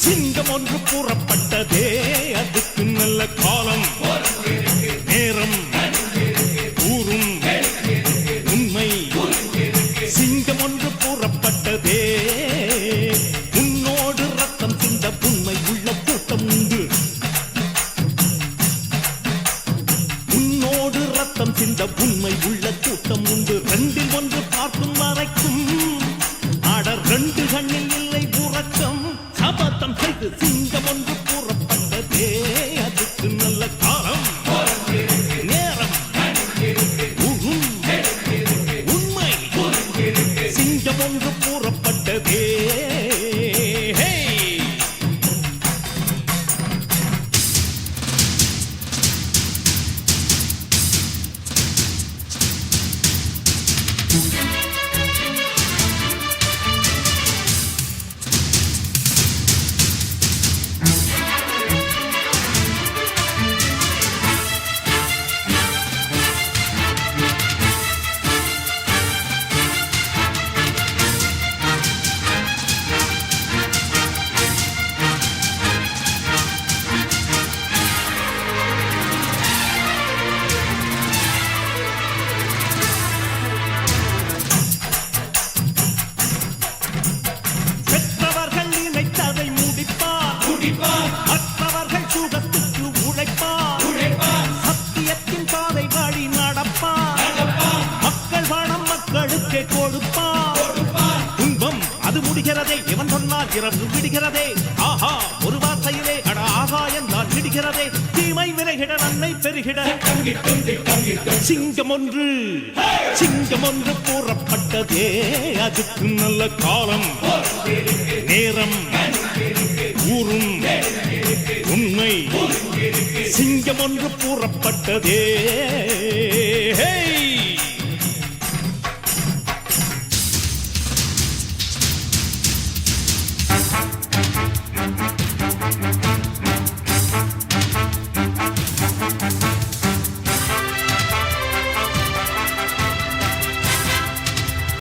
சிங்கம் ஒன்று கூறப்பட்டதே அதுக்கு நல்ல காலம் நேரம் ஊரும் உண்மை சிங்கம் ஒன்று கூறப்பட்டதே உன்னோடு ரத்தம் சிந்த உண்மை உள்ள கூட்டம் உண்டு உன்னோடு ரத்தம் சிந்த உண்மை உள்ள கூட்டம் உண்டு ரெண்டில் ஒன்று பார்க்கும் வரைக்கும் ஆடர் ரெண்டு கண்ணில் இல்லை உறக்கம் சபதம் செய்து சிங்கம் ஒன்று கூறப்பட்டதே அதுக்கு நல்ல காலம் நேரம் ஊரும் உண்மை சிங்கம் ஒன்று கூறப்பட்டதே மற்றவர்கள் சுகத்துக்கு உழைப்பார் சத்தியத்தின் பாதை வழி நடப்பார் மக்கள் பணம் மக்களுக்கே கொடுப்பார் துன்பம் அது முடிகிறதே இவன் சொன்னால் இரவு விடுகிறதே ஆஹா ஒரு வார்த்தையிலே அட ஆகா என்றால் விடுகிறதே தீமை விலகிட நன்மை பெருகிட சிங்கம் ஒன்று கூறப்பட்டதே அதுக்கு நல்ல காலம் நேரம் ஊரும் உண்மை சிங்கம் ஒன்று கூறப்பட்டதே